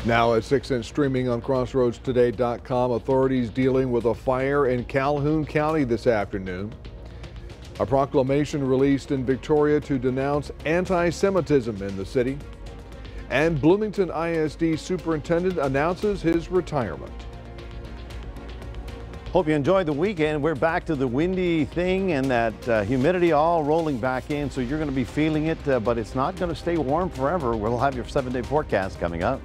Now at 6 and streaming on crossroadstoday.com, authorities dealing with a fire in Calhoun County this afternoon. A proclamation released in Victoria to denounce anti-Semitism in the city. And Bloomington ISD superintendent announces his retirement. Hope you enjoyed the weekend. We're back to the windy thing and that humidity all rolling back in, so you're going to be feeling it, but it's not going to stay warm forever. We'll have your 7-day forecast coming up.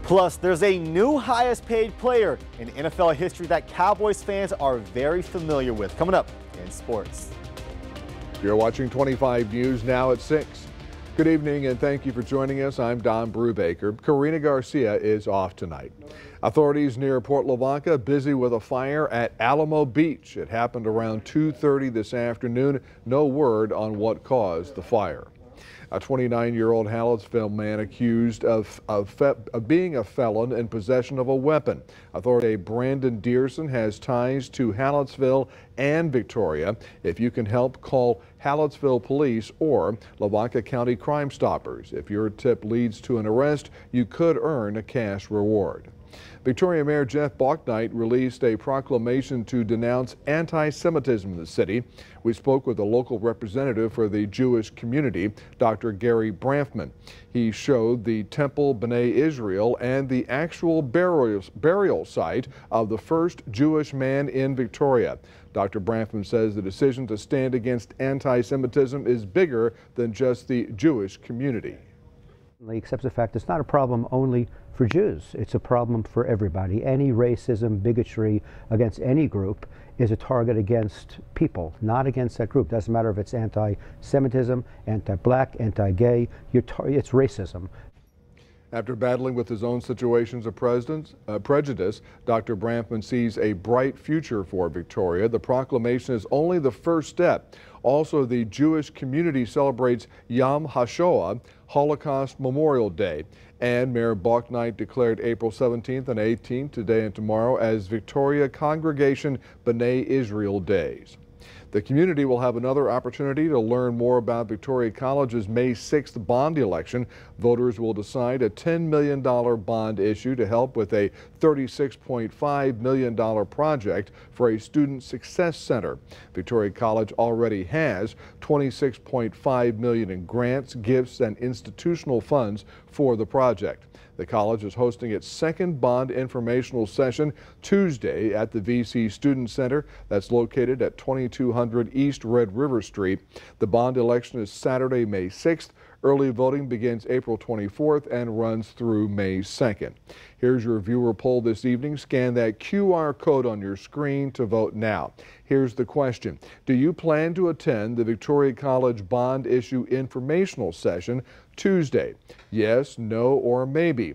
Plus, there's a new highest paid player in NFL history that Cowboys fans are very familiar with. Coming up in sports. You're watching 25 News now at 6. Good evening and thank you for joining us. I'm Don Brubaker. Karina Garcia is off tonight. Authorities near Port Lavaca busy with a fire at Alamo Beach. It happened around 2:30 this afternoon. No word on what caused the fire. A 29-year-old Hallettsville man accused of being a felon in possession of a weapon. Authority Brandon Dearson has ties to Hallettsville and Victoria. If you can help, call Hallettsville Police or Lavaca County Crime Stoppers. If your tip leads to an arrest, you could earn a cash reward. Victoria Mayor Jeff Bouknight released a proclamation to denounce anti-Semitism in the city. We spoke with a local representative for the Jewish community, Dr. Gary Bramfman. He showed the Temple B'nai Israel and the actual burial site of the first Jewish man in Victoria. Dr. Bramfman says the decision to stand against anti-Semitism is bigger than just the Jewish community. He accepts the fact it's not a problem only for Jews. It's a problem for everybody. Any racism, bigotry against any group is a target against people, not against that group. Doesn't matter if it's anti-Semitism, anti-black, anti-gay, it's racism. After battling with his own situations of prejudice, Dr. Bramfman sees a bright future for Victoria. The proclamation is only the first step. Also, the Jewish community celebrates Yom HaShoah, Holocaust Memorial Day. And Mayor Bouknight declared April 17th and 18th, today and tomorrow, as Victoria Congregation B'nai Israel Days. The community will have another opportunity to learn more about Victoria College's May 6th bond election. Voters will decide a $10 million bond issue to help with a $36.5 million project for a student success center. Victoria College already has $26.5 million in grants, gifts, and institutional funds for the project. The college is hosting its second bond informational session Tuesday at the VC Student Center that's located at 2200 East Red River Street. The bond election is Saturday, May 6th. Early voting begins April 24th and runs through May 2nd. Here's your viewer poll this evening. Scan that QR code on your screen to vote now. Here's the question. Do you plan to attend the Victoria College Bond Issue Informational Session Tuesday? Yes, no, or maybe.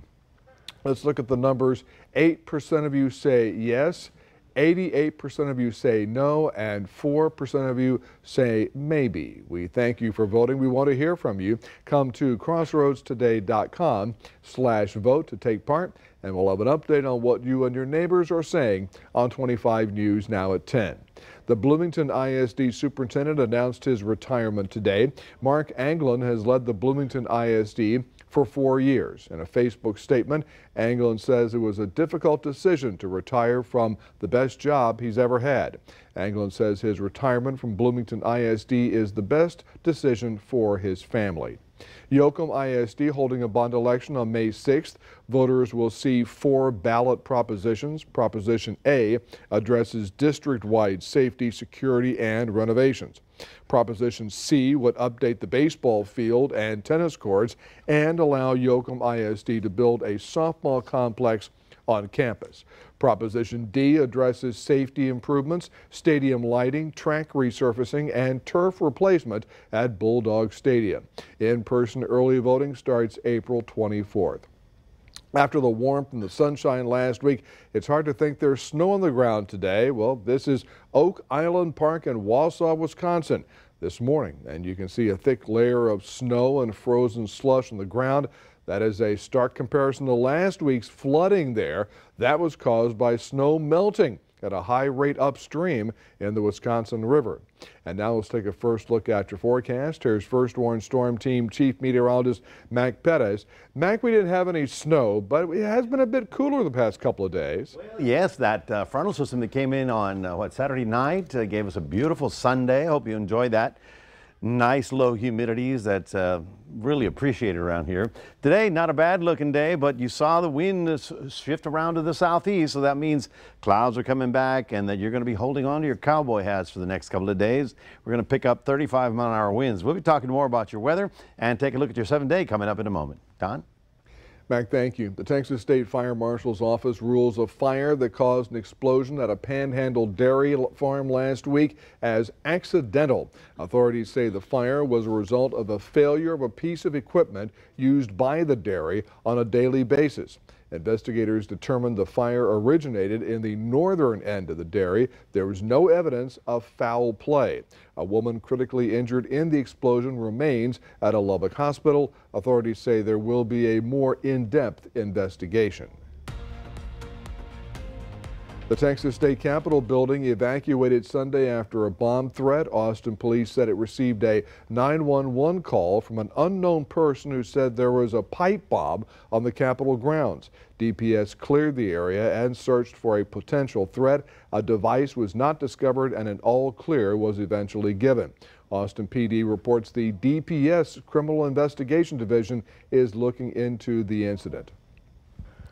Let's look at the numbers. 8% of you say yes, 88% of you say no, and 4% of you say maybe. We thank you for voting. We want to hear from you. Come to crossroadstoday.com/vote to take part, and we'll have an update on what you and your neighbors are saying on 25 News now at 10. The Bloomington ISD superintendent announced his retirement today. Mark Anglin has led the Bloomington ISD for 4 years. In a Facebook statement, Anglin says it was a difficult decision to retire from the best job he's ever had. Anglin says his retirement from Bloomington ISD is the best decision for his family. Yoakum ISD holding a bond election on May 6th. Voters will see 4 ballot propositions. Proposition A addresses district-wide safety, security, and renovations. Proposition C would update the baseball field and tennis courts and allow Yoakum ISD to build a softball complex on campus. Proposition D addresses safety improvements, stadium lighting, track resurfacing, and turf replacement at Bulldog Stadium. In-person early voting starts April 24th. After the warmth and the sunshine last week, it's hard to think there's snow on the ground today. Well, this is Oak Island Park in Wausau, Wisconsin this morning, and you can see a thick layer of snow and frozen slush on the ground. That is a stark comparison to last week's flooding there. That was caused by snow melting at a high rate upstream in the Wisconsin River. And now let's take a first look at your forecast. Here's First Warn Storm Team Chief Meteorologist Mac Perez. Mac, we didn't have any snow, but it has been a bit cooler the past couple of days. Well, yes, that frontal system that came in on Saturday night gave us a beautiful Sunday. Hope you enjoyed that. Nice low humidities that's really appreciated around here. Today, not a bad looking day, but you saw the wind shift around to the southeast, so that means clouds are coming back and that you're going to be holding on to your cowboy hats for the next couple of days. We're going to pick up 35-mile-an-hour winds. We'll be talking more about your weather and take a look at your 7-day coming up in a moment. Don? Mac, thank you. The Texas State Fire Marshal's Office rules a fire that caused an explosion at a Panhandle dairy farm last week as accidental. Authorities say the fire was a result of a failure of a piece of equipment used by the dairy on a daily basis. Investigators determined the fire originated in the northern end of the dairy. There was no evidence of foul play. A woman critically injured in the explosion remains at a Lubbock hospital. Authorities say there will be a more in-depth investigation. The Texas State Capitol building evacuated Sunday after a bomb threat. Austin police said it received a 911 call from an unknown person who said there was a pipe bomb on the Capitol grounds. DPS cleared the area and searched for a potential threat. A device was not discovered and an all clear was eventually given. Austin PD reports the DPS Criminal Investigation Division is looking into the incident.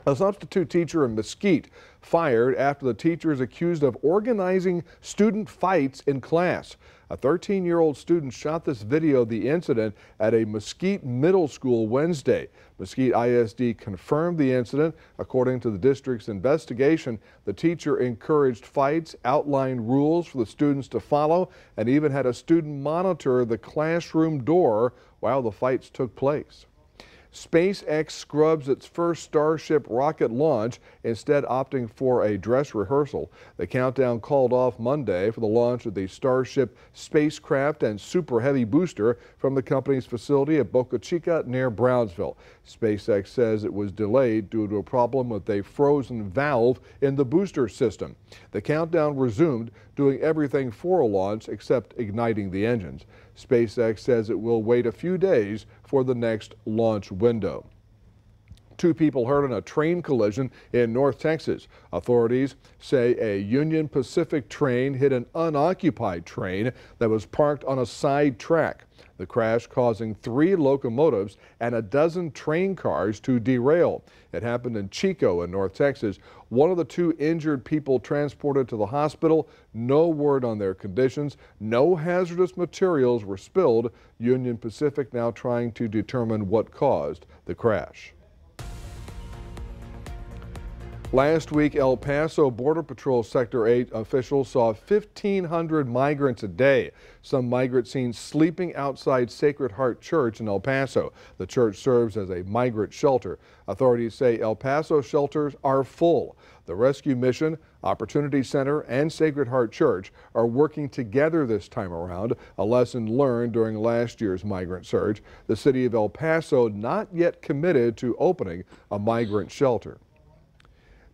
A substitute teacher in Mesquite fired after the teacher is accused of organizing student fights in class. A 13-year-old student shot this video of the incident at a Mesquite middle school Wednesday. Mesquite ISD confirmed the incident. According to the district's investigation, the teacher encouraged fights, outlined rules for the students to follow, and even had a student monitor the classroom door while the fights took place. SpaceX scrubs its first Starship rocket launch, instead opting for a dress rehearsal. The countdown called off Monday for the launch of the Starship spacecraft and Super Heavy booster from the company's facility at Boca Chica near Brownsville. SpaceX says it was delayed due to a problem with a frozen valve in the booster system. The countdown resumed, doing everything for a launch except igniting the engines. SpaceX says it will wait a few days for the next launch window. 2 people hurt in a train collision in North Texas. Authorities say a Union Pacific train hit an unoccupied train that was parked on a side track. The crash causing 3 locomotives and a dozen train cars to derail. It happened in Chico in North Texas. One of the 2 injured people transported to the hospital. No word on their conditions. No hazardous materials were spilled. Union Pacific now trying to determine what caused the crash. Last week, El Paso Border Patrol Sector 8 officials saw 1,500 migrants a day. Some migrants seen sleeping outside Sacred Heart Church in El Paso. The church serves as a migrant shelter. Authorities say El Paso shelters are full. The rescue mission, Opportunity Center, and Sacred Heart Church are working together this time around, a lesson learned during last year's migrant surge. The city of El Paso not yet committed to opening a migrant shelter.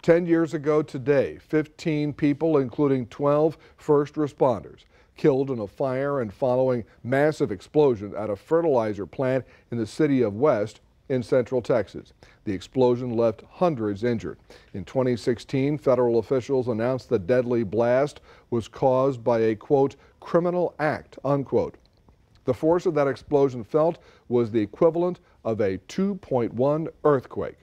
10 years ago today, 15 people, including 12 first responders, killed in a fire and following massive explosion at a fertilizer plant in the city of West in Central Texas. The explosion left hundreds injured. In 2016, federal officials announced the deadly blast was caused by a, quote, criminal act, unquote. The force of that explosion felt was the equivalent of a 2.1 earthquake.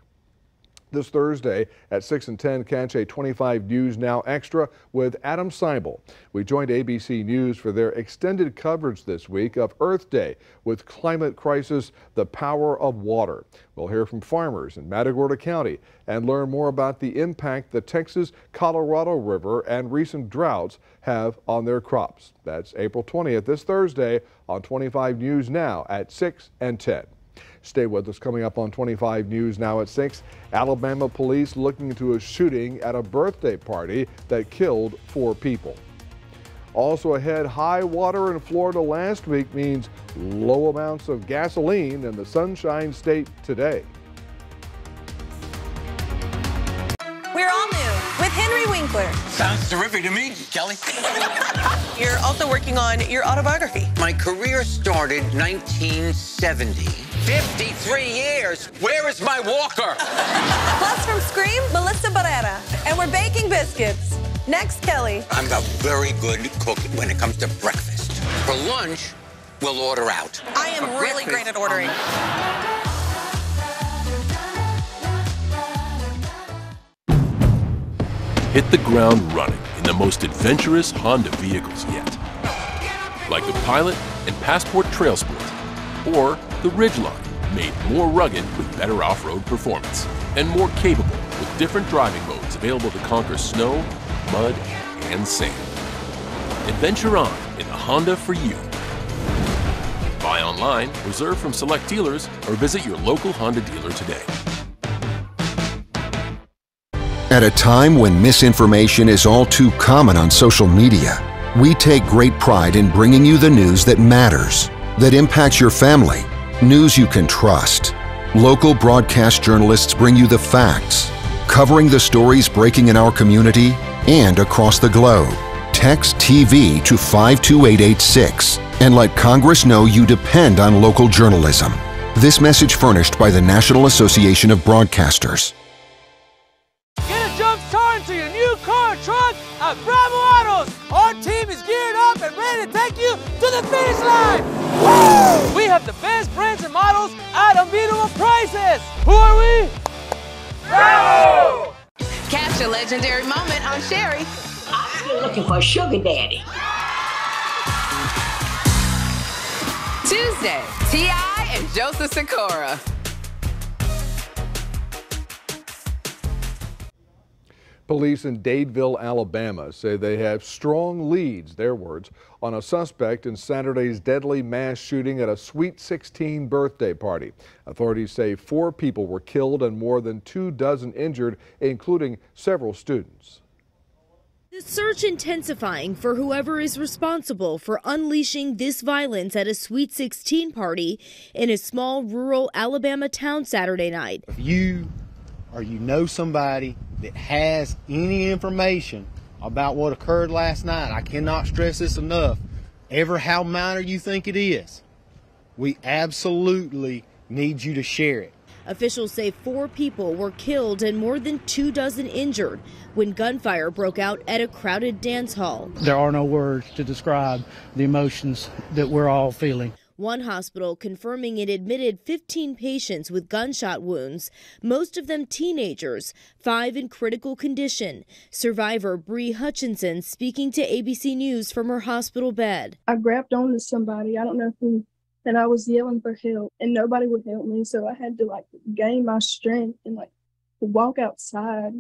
This Thursday at 6 and 10, catch a 25 News Now Extra with Adam Seibel. We joined ABC News for their extended coverage this week of Earth Day with climate crisis, the power of water. We'll hear from farmers in Matagorda County and learn more about the impact the Texas-Colorado River and recent droughts have on their crops. That's April 20th, this Thursday on 25 News Now at 6 and 10. Stay with us. Coming up on 25 News Now at 6, Alabama police looking into a shooting at a birthday party that killed 4 people. Also ahead, high water in Florida last week means low amounts of gasoline in the Sunshine State today. We're all new with Henry Winkler. clear. Sounds terrific to me, Kelly. You're also working on your autobiography. My career started 1970. 53 years. Where is my walker? Plus from Scream, Melissa Barrera. And we're baking biscuits. Next, Kelly. I'm a very good cook when it comes to breakfast. For lunch, we'll order out. I am really great at ordering. Hit the ground running in the most adventurous Honda vehicles yet. Like the Pilot and Passport Trail Sport, or the Ridgeline, made more rugged with better off-road performance, and more capable with different driving modes available to conquer snow, mud, and sand. Adventure on in the Honda for you. Buy online, reserve from select dealers, or visit your local Honda dealer today. At a time when misinformation is all too common on social media, we take great pride in bringing you the news that matters, that impacts your family, news you can trust. Local broadcast journalists bring you the facts, covering the stories breaking in our community and across the globe. Text TV to 52886 and let Congress know you depend on local journalism. This message furnished by the National Association of Broadcasters. To your new car or truck at Bravo Autos. Our team is geared up and ready to take you to the finish line. Woo! We have the best brands and models at unbeatable prices. Who are we? Bravo! Catch a legendary moment on Sherry. I'm still looking for a sugar daddy. Tuesday, T.I. and Joseph Sikora. Police in Dadeville, Alabama say they have strong leads, their words, on a suspect in Saturday's deadly mass shooting at a Sweet 16 birthday party. Authorities say 4 people were killed and more than 24 injured, including several students. The search intensifying for whoever is responsible for unleashing this violence at a Sweet 16 party in a small rural Alabama town Saturday night. If you or you know somebody that has any information about what occurred last night, I cannot stress this enough, ever how minor you think it is, we absolutely need you to share it. Officials say 4 people were killed and more than 24 injured when gunfire broke out at a crowded dance hall. There are no words to describe the emotions that we're all feeling. One hospital confirming it admitted 15 patients with gunshot wounds, most of them teenagers, 5 in critical condition. Survivor Bree Hutchinson speaking to ABC News from her hospital bed. I grabbed onto somebody, I don't know who, and I was yelling for help, and nobody would help me, so I had to gain my strength and walk outside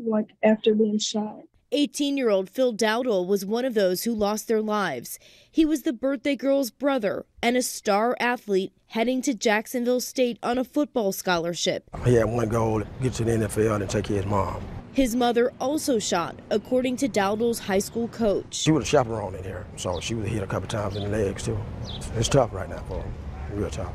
after being shot. 18-year-old Phil Dowdle was one of those who lost their lives. He was the birthday girl's brother and a star athlete heading to Jacksonville State on a football scholarship. He had one goal, get to the NFL and take care of his mom. His mother also shot, according to Dowdle's high school coach. She was a chaperone in here, so she was hit a couple times in the legs too. It's tough right now for him, real tough.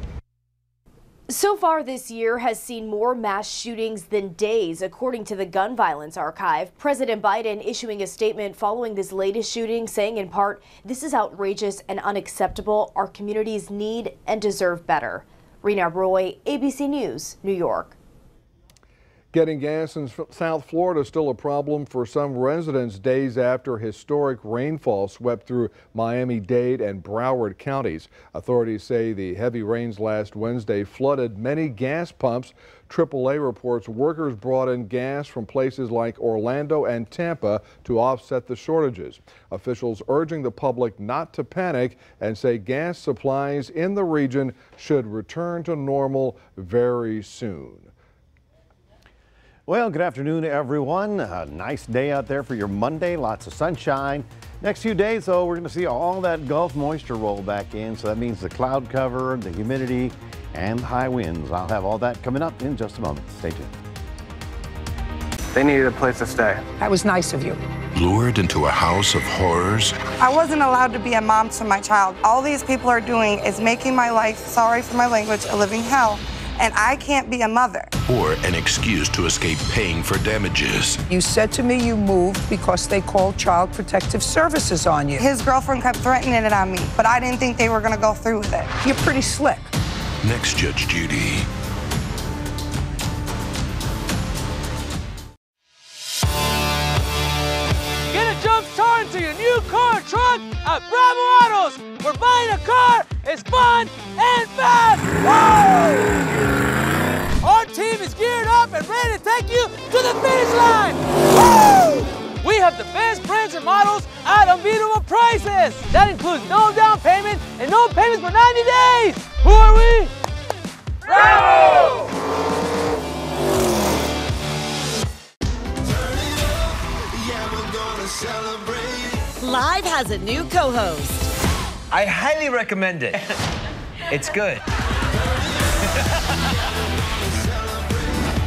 So far this year has seen more mass shootings than days, according to the Gun Violence Archive. President Biden issuing a statement following this latest shooting, saying in part, "This is outrageous and unacceptable. Our communities need and deserve better." Rena Roy, ABC News, New York. Getting gas in South Florida is still a problem for some residents days after historic rainfall swept through Miami-Dade and Broward counties. Authorities say the heavy rains last Wednesday flooded many gas pumps. AAA reports workers brought in gas from places like Orlando and Tampa to offset the shortages. Officials urging the public not to panic and say gas supplies in the region should return to normal very soon. Well, good afternoon, everyone. A nice day out there for your Monday. Lots of sunshine. Next few days, though, we're going to see all that Gulf moisture roll back in. So that means the cloud cover, the humidity, and high winds. I'll have all that coming up in just a moment. Stay tuned. They needed a place to stay. That was nice of you. Lured into a house of horrors? I wasn't allowed to be a mom to my child. All these people are doing is making my life, sorry for my language, a living hell. And I can't be a mother. or an excuse to escape paying for damages. You said to me you moved because they called Child Protective Services on you. His girlfriend kept threatening it on me, but I didn't think they were going to go through with it. You're pretty slick. Next, Judge Judy. Get a jump start into your new car or truck at Bravo Autos, where buying a car is fun and fast. Woo! Our team is geared up and ready to take you to the finish line. Woo! We have the best brands and models at unbeatable prices. That includes no down payment and no payments for 90 days. Who are we? Bravo! Live has a new co-host. I highly recommend it. It's good.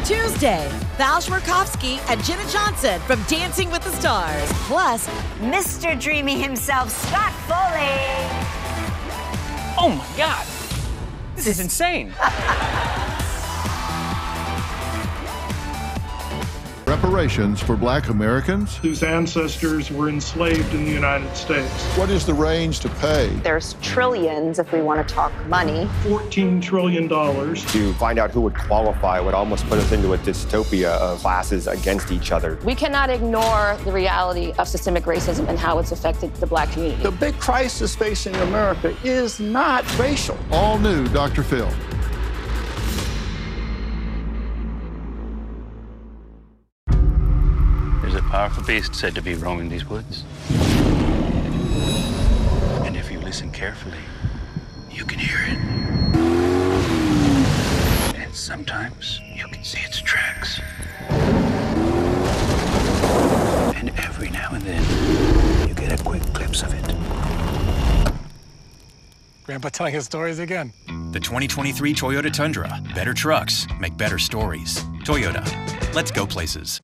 Tuesday, Val Schwarkowski and Jenna Johnson from Dancing with the Stars. Plus, Mr. Dreamy himself, Scott Foley. Oh my God. This is insane. Reparations for Black Americans whose ancestors were enslaved in the United States. What is the range to pay? There's trillions if we want to talk money. $14 trillion. To find out who would qualify would almost put us into a dystopia of classes against each other. We cannot ignore the reality of systemic racism and how it's affected the Black community. The big crisis facing America is not racial. All new Dr. Phil. There's a powerful beast said to be roaming these woods. And if you listen carefully, you can hear it. And sometimes you can see its tracks. And every now and then, you get a quick glimpse of it. Grandpa telling his stories again. The 2023 Toyota Tundra. Better trucks make better stories. Toyota. Let's go places.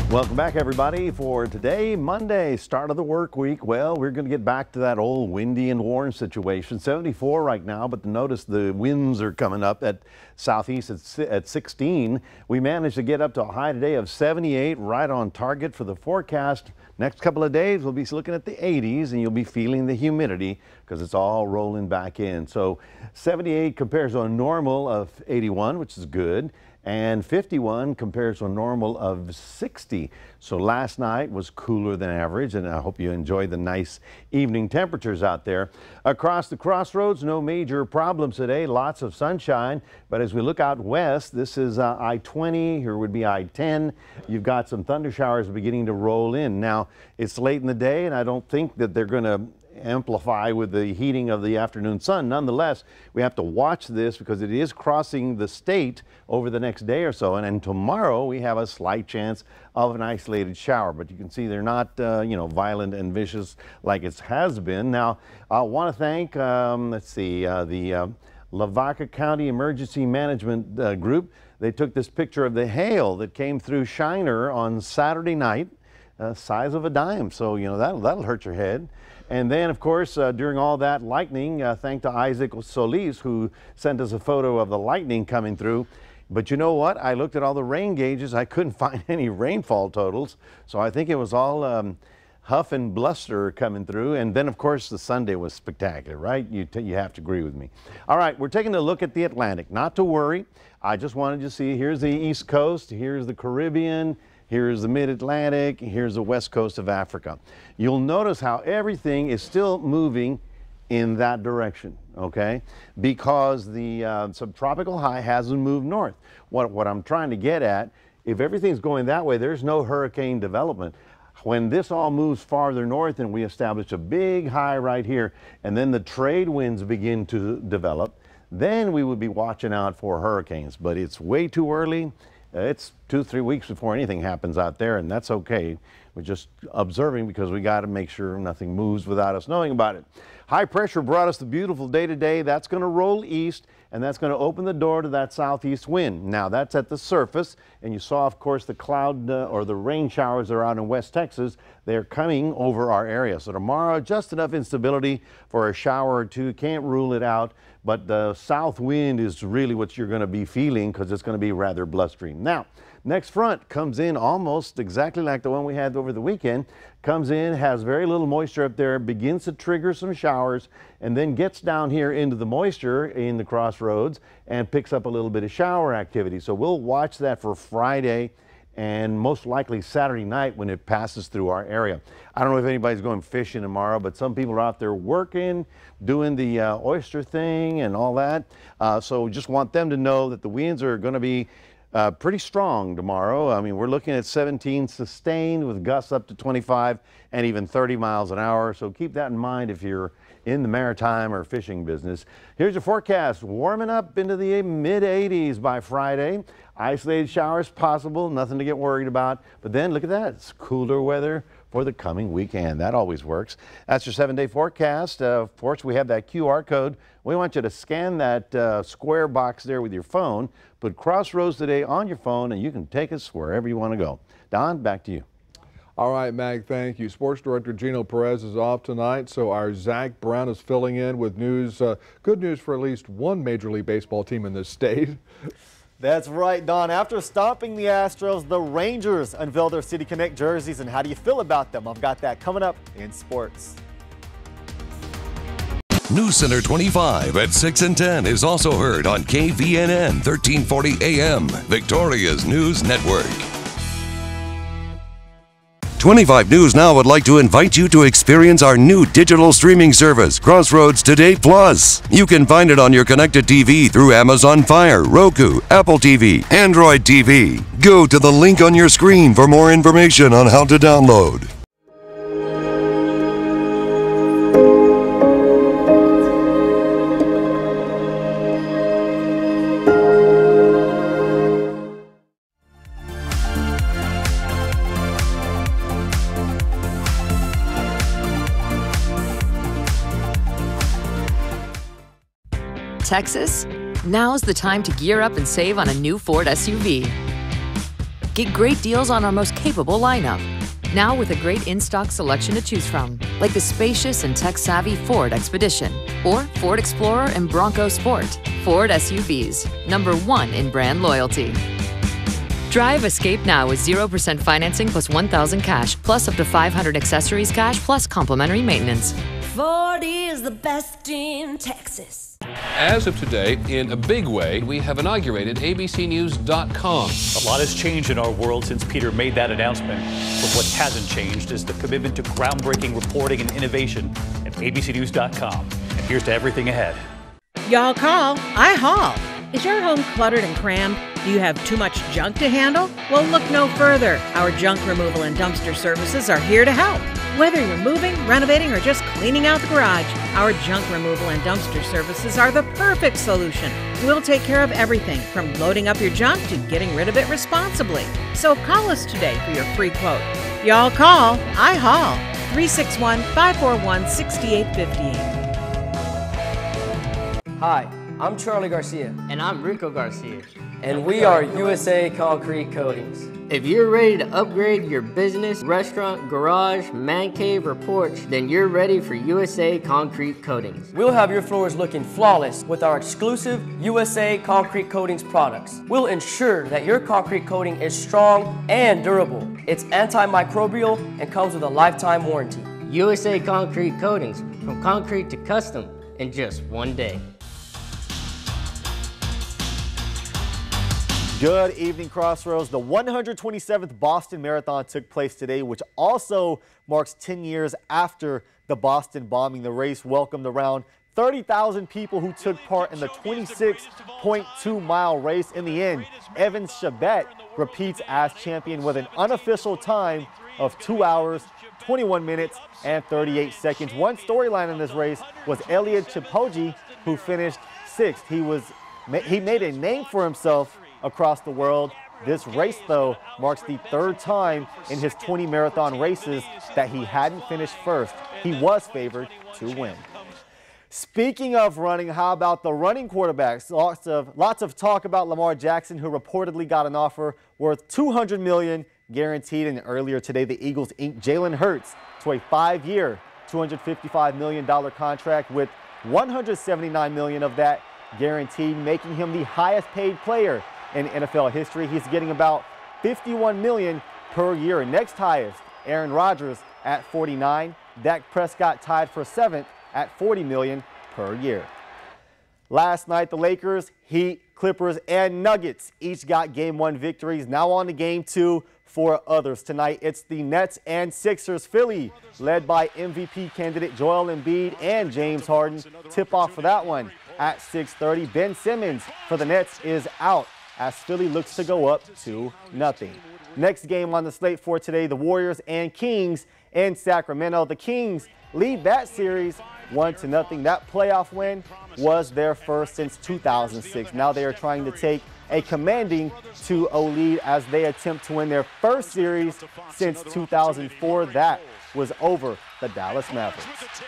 Welcome back, everybody, for today, Monday, start of the work week. Well, we're going to get back to that old windy and warm situation. 74 right now, but notice the winds are coming up at southeast at 16. We managed to get up to a high today of 78, right on target for the forecast. Next couple of days, we'll be looking at the 80s, and you'll be feeling the humidity because it's all rolling back in. So 78 compares to a normal of 81, which is good. And 51 compares to a normal of 60. So last night was cooler than average, and I hope you enjoyed the nice evening temperatures out there. Across the crossroads, no major problems today, lots of sunshine. But as we look out west, this is I-20, here would be I-10. You've got some thunder showers beginning to roll in. Now, it's late in the day, and I don't think that they're going to amplify with the heating of the afternoon sun. Nonetheless, we have to watch this because it is crossing the state over the next day or so. And then tomorrow we have a slight chance of an isolated shower, but you can see they're not, violent and vicious like it has been. Now, I want to thank, the Lavaca County Emergency Management Group. They took this picture of the hail that came through Shiner on Saturday night, size of a dime. So, that'll hurt your head. And then, of course, during all that lightning, thanks to Isaac Solis, who sent us a photo of the lightning coming through. But you know what? I looked at all the rain gauges. I couldn't find any rainfall totals. So I think it was all huff and bluster coming through. And then, of course, the Sunday was spectacular, right? You have to agree with me. All right, we're taking a look at the Atlantic. Not to worry. I just wanted you to see, here's the East Coast, here's the Caribbean, here's the Mid-Atlantic, here's the West Coast of Africa. You'll notice how everything is still moving in that direction, okay? Because the subtropical high hasn't moved north. What I'm trying to get at, if everything's going that way, there's no hurricane development. When this all moves farther north and we establish a big high right here, and then the trade winds begin to develop, then we would be watching out for hurricanes. But it's way too early. It's 2-3 weeks before anything happens out there, and that's okay. We're just observing because we got to make sure nothing moves without us knowing about it. High pressure brought us the beautiful day today. That's going to roll east, and that's going to open the door to that southeast wind. Now, that's at the surface, and you saw, of course, the cloud or the rain showers that are out in West Texas. They're coming over our area. So tomorrow, just enough instability for a shower or two. Can't rule it out, but the south wind is really what you're going to be feeling because it's going to be rather blustery. Now, next front comes in almost exactly like the one we had over the weekend. Comes in, has very little moisture up there, begins to trigger some showers, and then gets down here into the moisture in the crossroads and picks up a little bit of shower activity. So we'll watch that for Friday and most likely Saturday night when it passes through our area. I don't know if anybody's going fishing tomorrow, but some people are out there working, doing the oyster thing and all that. So just want them to know that the winds are going to be pretty strong tomorrow. I mean, we're looking at 17 sustained with gusts up to 25 and even 30 miles an hour. So keep that in mind if you're in the maritime or fishing business. Here's your forecast. Warming up into the mid-80s by Friday. Isolated showers possible, nothing to get worried about. But then look at that, it's cooler weather for the coming weekend. That always works. That's your 7-day forecast. Of course, we have that QR code. We want you to scan that square box there with your phone. Put Crossroads Today on your phone, and you can take us wherever you want to go. Don, back to you. All right, Mag, thank you. Sports Director Gino Perez is off tonight, so our Zach Brown is filling in with news, good news for at least one Major League Baseball team in this state. That's right, Don. After stomping the Astros, the Rangers unveiled their City Connect jerseys, and how do you feel about them? I've got that coming up in sports. News Center 25 at 6 and 10 is also heard on KVNN 1340 AM, Victoria's News Network. 25 News Now would like to invite you to experience our new digital streaming service, Crossroads Today Plus. You can find it on your connected TV through Amazon Fire, Roku, Apple TV, Android TV. Go to the link on your screen for more information on how to download. Texas? Now's the time to gear up and save on a new Ford SUV. Get great deals on our most capable lineup. Now with a great in-stock selection to choose from, like the spacious and tech-savvy Ford Expedition or Ford Explorer and Bronco Sport. Ford SUVs, #1 in brand loyalty. Drive Escape now with 0% financing plus $1,000 cash, plus up to $500 accessories cash, plus complimentary maintenance. Ford is the best in Texas. As of today, in a big way, we have inaugurated abcnews.com. A lot has changed in our world since Peter made that announcement. But what hasn't changed is the commitment to groundbreaking reporting and innovation at abcnews.com. And here's to everything ahead. Y'all call, I haul. Is your home cluttered and crammed? Do you have too much junk to handle? Well, look no further. Our junk removal and dumpster services are here to help. Whether you're moving, renovating, or just cleaning out the garage, our junk removal and dumpster services are the perfect solution. We'll take care of everything from loading up your junk to getting rid of it responsibly. So call us today for your free quote. Y'all call, I haul. 361-541-6858. Hi, I'm Charlie Garcia. And I'm Rico Garcia. And we are USA Concrete Coatings. If you're ready to upgrade your business, restaurant, garage, man cave, or porch, then you're ready for USA Concrete Coatings. We'll have your floors looking flawless with our exclusive USA Concrete Coatings products. We'll ensure that your concrete coating is strong and durable. It's antimicrobial and comes with a lifetime warranty. USA Concrete Coatings, from concrete to custom in just one day. Good evening, Crossroads. The 127th Boston Marathon took place today, which also marks 10 years after the Boston bombing. The race welcomed around 30,000 people who took part in the 26.2-mile race. In the end, Evan Chabet repeats as champion with an unofficial time of 2 hours, 21 minutes, and 38 seconds. One storyline in this race was Eliud Kipchoge, who finished 6th. He made a name for himself across the world. This race, though, marks the 3rd time in his 20 marathon races that he hadn't finished first. He was favored to win. Speaking of running, how about the running quarterbacks? Lots of talk about Lamar Jackson, who reportedly got an offer worth $200 million guaranteed. And earlier today, the Eagles inked Jalen Hurts to a 5-year, $255 million contract with $179 million of that guaranteed, making him the highest paid player in NFL history. He's getting about $51 million per year. Next highest, Aaron Rodgers at $49. Dak Prescott tied for 7th at $40 million per year. Last night, the Lakers, Heat, Clippers, and Nuggets each got Game 1 victories. Now on to Game 2 for others. Tonight, it's the Nets and Sixers. Philly, led by MVP candidate Joel Embiid and James Harden. Tip-off for that one at 6:30. Ben Simmons for the Nets is out as Philly looks to go up 2-0. Next game on the slate for today, the Warriors and Kings in Sacramento. The Kings lead that series 1-0. That playoff win was their first since 2006. Now they are trying to take a commanding 2-0 lead as they attempt to win their first series since 2004. That was over the Dallas Mavericks.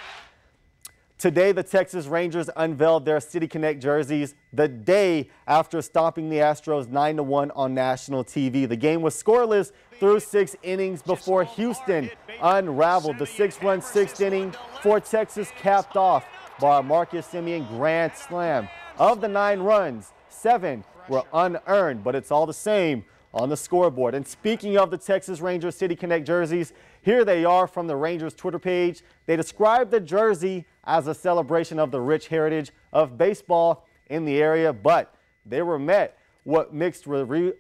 Today, the Texas Rangers unveiled their City Connect jerseys the day after stomping the Astros 9-1 on national TV. The game was scoreless through 6 innings before Houston unraveled. The 6-run 6th inning for Texas capped off by a Marcus Semien grand slam. Of the 9 runs, 7 were unearned, but it's all the same on the scoreboard. And speaking of the Texas Rangers City Connect jerseys, here they are from the Rangers Twitter page. They describe the jersey as a celebration of the rich heritage of baseball in the area, but they were met with mixed reviews,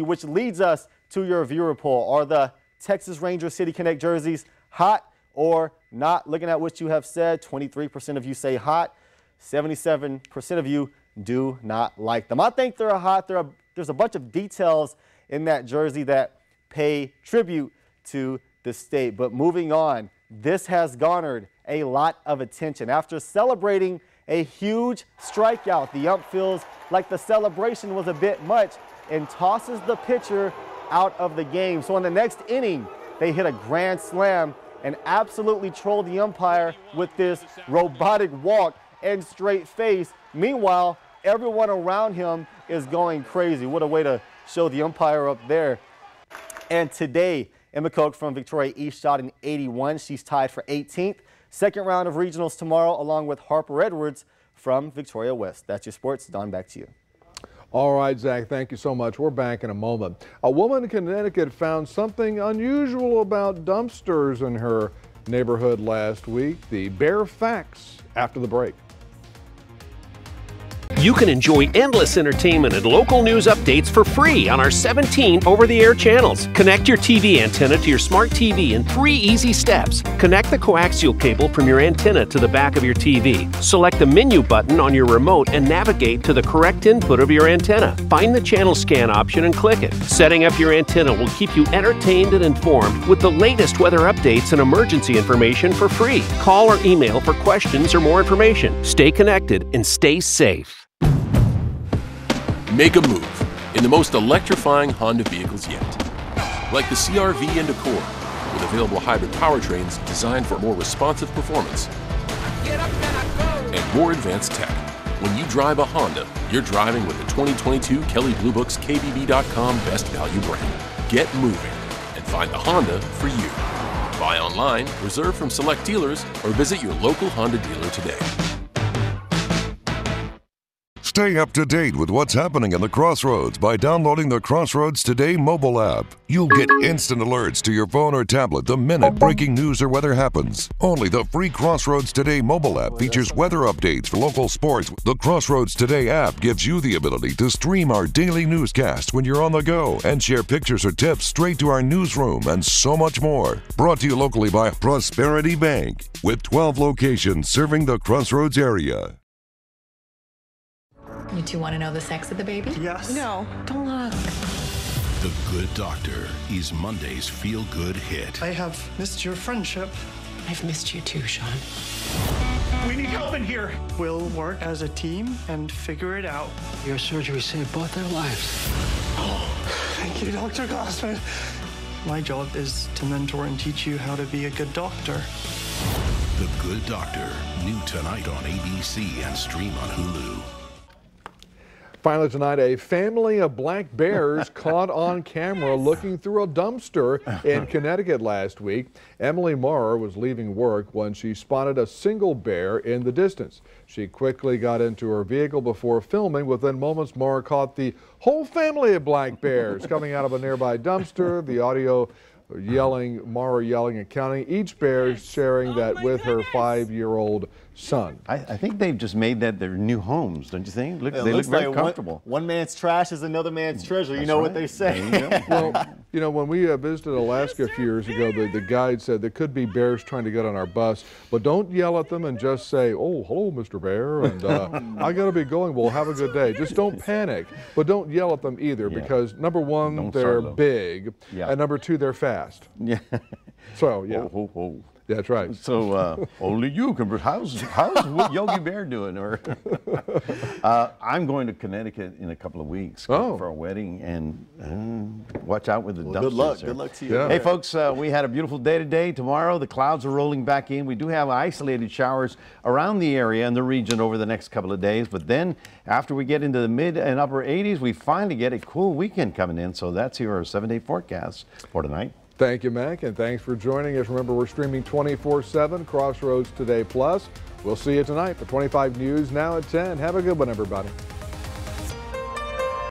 which leads us to your viewer poll. Are the Texas Rangers City Connect jerseys hot or not? Looking at what you have said, 23% of you say hot, 77% of you do not like them. I think they're hot. There's a bunch of details in that jersey that pay tribute to the state. But moving on, this has garnered a lot of attention. After celebrating a huge strikeout, the ump feels like the celebration was a bit much and tosses the pitcher out of the game. So in the next inning, they hit a grand slam and absolutely trolled the umpire with this robotic walk and straight face. Meanwhile, everyone around him is going crazy. What a way to show the umpire up there. And today, Emma Koch from Victoria East shot an 81. She's tied for 18th. Second round of regionals tomorrow, along with Harper Edwards from Victoria West. That's your sports. Don, back to you. All right, Zach, thank you so much. We're back in a moment. A woman in Connecticut found something unusual about dumpsters in her neighborhood last week. The bare facts after the break. You can enjoy endless entertainment and local news updates for free on our 17 over-the-air channels. Connect your TV antenna to your smart TV in 3 easy steps. Connect the coaxial cable from your antenna to the back of your TV. Select the menu button on your remote and navigate to the correct input of your antenna. Find the channel scan option and click it. Setting up your antenna will keep you entertained and informed with the latest weather updates and emergency information for free. Call or email for questions or more information. Stay connected and stay safe. Make a move in the most electrifying Honda vehicles yet. Like the CR-V and Accord, with available hybrid powertrains designed for more responsive performance and more advanced tech. When you drive a Honda, you're driving with the 2022 Kelley Blue Book's KBB.com Best Value brand. Get moving and find the Honda for you. Buy online, reserve from select dealers, or visit your local Honda dealer today. Stay up to date with what's happening in the Crossroads by downloading the Crossroads Today mobile app. You'll get instant alerts to your phone or tablet the minute breaking news or weather happens. Only the free Crossroads Today mobile app features weather updates for local sports. The Crossroads Today app gives you the ability to stream our daily newscasts when you're on the go and share pictures or tips straight to our newsroom and so much more. Brought to you locally by Prosperity Bank with 12 locations serving the Crossroads area. You two want to know the sex of the baby? Yes. No, don't look. The Good Doctor is Monday's feel-good hit. I have missed your friendship. I've missed you too, Sean. We need help in here. We'll work as a team and figure it out. Your surgery saved both their lives. Oh, thank you, Dr. Glassman. My job is to mentor and teach you how to be a good doctor. The Good Doctor, new tonight on ABC and stream on Hulu. Finally tonight, a family of black bears caught on camera looking through a dumpster in Connecticut last week. Emily Maurer was leaving work when she spotted a single bear in the distance. She quickly got into her vehicle before filming. Within moments, Maurer caught the whole family of black bears coming out of a nearby dumpster. The audio yelling, Maurer yelling and counting, each bear sharing that with her 5-year-old son. I think they've just made that their new homes, don't you think? They look very comfortable. One man's trash is another man's treasure. You That's know right. what they say. Well, you know, when we visited Alaska a few years ago, the guide said there could be bears trying to get on our bus, but don't yell at them and just say, oh, hello, Mr. Bear, and I got to be going. Well, have a good day. Just don't panic, but don't yell at them either because, number one, they're big, and number two, they're fast. Yeah. So, yeah. That's right. So only you can. How's Yogi Bear doing? Or I'm going to Connecticut in a couple of weeks for a wedding, and watch out with the dumpsters. Good luck. There. Good luck to you. Yeah. Hey, folks, we had a beautiful day today. Tomorrow, the clouds are rolling back in. We do have isolated showers around the area and the region over the next couple of days. But then, after we get into the mid and upper 80s, we finally get a cool weekend coming in. So that's your 7-day forecast for tonight. Thank you, Mac, and thanks for joining us. Remember, we're streaming 24/7, Crossroads Today Plus. We'll see you tonight for 25 News now at 10. Have a good one, everybody.